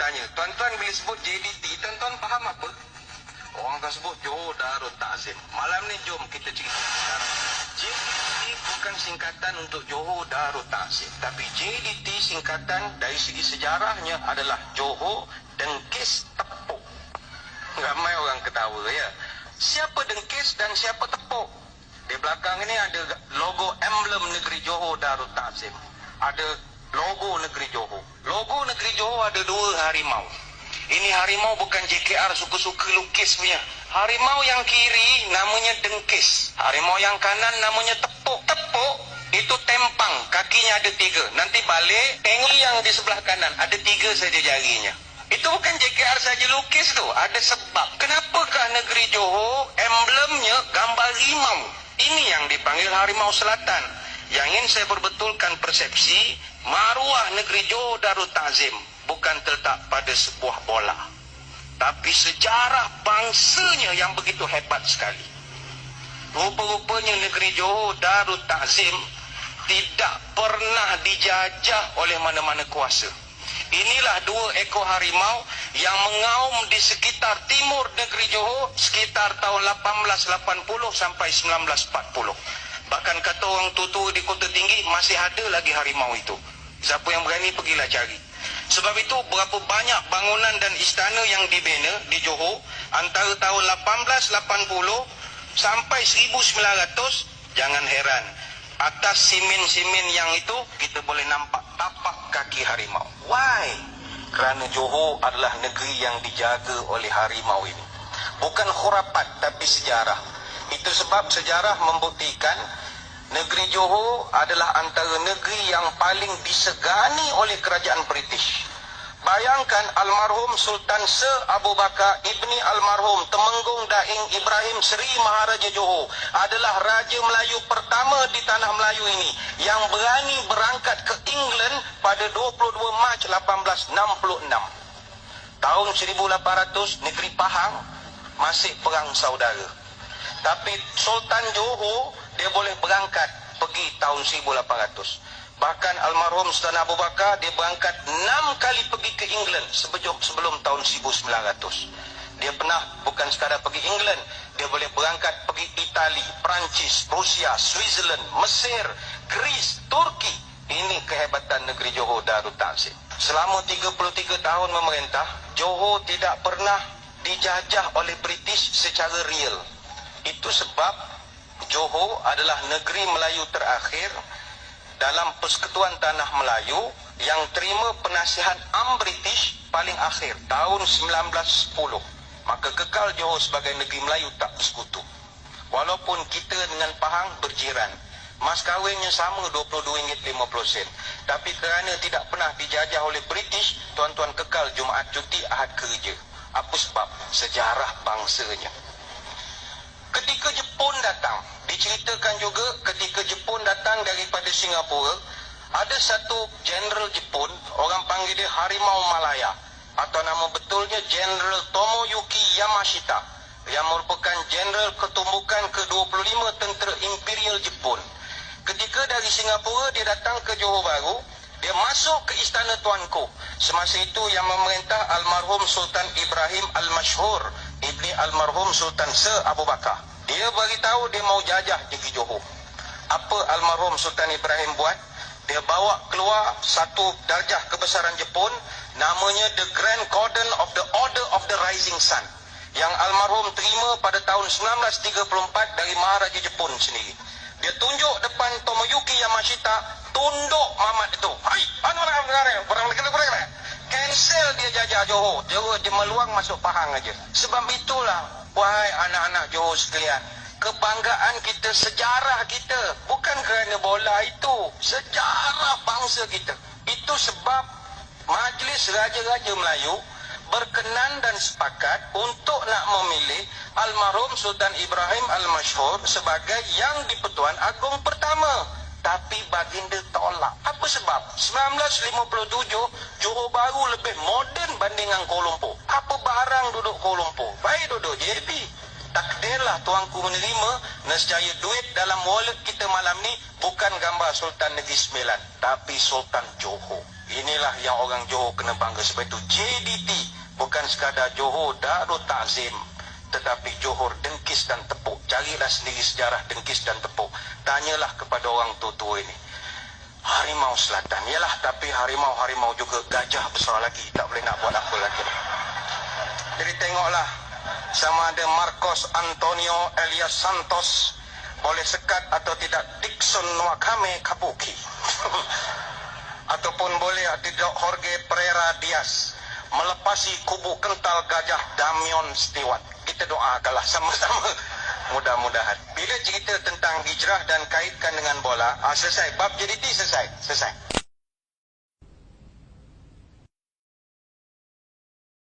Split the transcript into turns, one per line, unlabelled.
tanya, tuan-tuan bila sebut JDT, tuan-tuan faham apa? Orang akan sebut Johor Darul Ta'zim. Malam ni jom kita cerita sekarang. JDT bukan singkatan untuk Johor Darul Ta'zim, tapi JDT singkatan dari segi sejarahnya adalah Johor Dengkis Tepuk. Ramai orang ketawa ya. Siapa Dengkis dan siapa Tepuk? Di belakang ini ada logo emblem negeri Johor Darul Ta'zim. Ada logo negeri Johor. Logo negeri Johor ada dua harimau. Ini harimau bukan JKR suka-suka lukis punya. Harimau yang kiri namanya Dengkis. Harimau yang kanan namanya Tepuk. Tepuk itu tempang, kakinya ada 3. Nanti balik, tengok yang di sebelah kanan, ada 3 saja jarinya. Itu bukan JKR saja lukis tu, ada sebab. Kenapakah negeri Johor emblemnya gambar rimau? Ini yang dipanggil harimau selatan. Yang ingin saya perbetulkan persepsi, maruah negeri Johor Darul Ta'zim bukan terletak pada sebuah bola, tapi sejarah bangsanya yang begitu hebat sekali. Rupa-rupanya negeri Johor Darul Ta'zim tidak pernah dijajah oleh mana-mana kuasa. Inilah 2 ekor harimau yang mengaum di sekitar timur negeri Johor sekitar tahun 1880 sampai 1940. Bahkan kata orang tua-tua di Kota Tinggi masih ada lagi harimau itu. Siapa yang berani pergilah cari. Sebab itu berapa banyak bangunan dan istana yang dibina di Johor antara tahun 1880 sampai 1900, jangan heran. Atas simen-simen yang itu kita boleh nampak tapak kaki harimau. Why? Kerana Johor adalah negeri yang dijaga oleh harimau ini. Bukan khurafat tapi sejarah. Itu sebab sejarah membuktikan negeri Johor adalah antara negeri yang paling disegani oleh kerajaan British. Bayangkan almarhum Sultan Sir Abu Bakar Ibni almarhum Temenggung Daing Ibrahim Seri Maharaja Johor adalah Raja Melayu pertama di tanah Melayu ini yang berani berangkat ke England pada 22 Mac 1866. Tahun 1800 negeri Pahang masih perang saudara. Tapi Sultan Johor dia boleh berangkat pergi tahun 1800. Bahkan almarhum Sultan Abu Bakar dia berangkat 6 kali pergi ke England sebelum tahun 1900. Dia pernah bukan sekadar pergi England, dia boleh berangkat pergi Itali, Perancis, Rusia, Switzerland, Mesir, Greece, Turki. Ini kehebatan negeri Johor Darul Ta'zim. Selama 33 tahun memerintah, Johor tidak pernah dijajah oleh British secara real. Itu sebab Johor adalah negeri Melayu terakhir dalam Persekutuan Tanah Melayu yang terima penasihat British paling akhir tahun 1910. Maka kekal Johor sebagai negeri Melayu tak bersekutu. Walaupun kita dengan Pahang berjiran, mas kahwinnya sama RM22.50. Tapi kerana tidak pernah dijajah oleh British, tuan-tuan kekal Jumaat cuti, Ahad kerja. Apa sebab? Sejarah bangsanya. Ketika Jepun datang, diceritakan juga ketika Jepun datang daripada Singapura, ada satu Jenderal Jepun, orang panggil dia Harimau Malaya, atau nama betulnya Jenderal Tomoyuki Yamashita, yang merupakan Jenderal Ketumbukan ke-25 Tentera Imperial Jepun. Ketika dari Singapura dia datang ke Johor Bahru, dia masuk ke Istana Tuanku. Semasa itu yang memerintah almarhum Sultan Ibrahim Al-Mashhur Ibni almarhum Sultan Sir Abu Bakar. Dia beritahu dia mau jajah negeri Johor. Apa almarhum Sultan Ibrahim buat? Dia bawa keluar satu darjah kebesaran Jepun, namanya The Grand Cordon of the Order of the Rising Sun, yang almarhum terima pada tahun 1934 dari Maharaja Jepun sendiri. Dia tunjuk depan Tomoyuki Yamashita, tunduk mamat itu. Hai, cancel dia jajah Johor. Johor dia meluang masuk Pahang aja. Sebab itulah, wahai anak-anak Johor sekalian, kebanggaan kita, sejarah kita, bukan kerana bola itu, sejarah bangsa kita. Itu sebab Majlis Raja-Raja Melayu berkenan dan sepakat untuk nak memilih almarhum Sultan Ibrahim Al-Mashhur sebagai Yang di-Pertuan Agong pertama. Tapi baginda tolak. Apa sebab? 1957 Johor Bahru lebih moden bandingan Kuala Lumpur. Apa barang duduk Kuala Lumpur? Baik duduk JP. Takdirlah tuanku menerima, nescaya duit dalam wallet kita malam ni bukan gambar Sultan Negeri Sembilan, tapi Sultan Johor. Inilah yang orang Johor kena bangga. Sebab itu JDT bukan sekadar Johor Darul Ta'zim, tetapi Johor Dengkis dan Tepuk. Carilah sendiri sejarah Dengkis dan Tepuk. Tanyalah kepada orang tua-tua ini. Harimau Selatan, yalah, tapi harimau juga gajah besar lagi, tak boleh nak buat apa lagi. Jadi tengoklah, sama ada Marcos Antonio Elias Santos boleh sekat atau tidak Dixon Wakame Kabuki ataupun boleh tidak Jorge Pereira Diaz melepasi kubu kental gajah Damion Stewart. Kita doakanlah sama-sama, mudah-mudahan. Bila cerita tentang hijrah dan kaitkan dengan bola, selesai. Bab JDT selesai.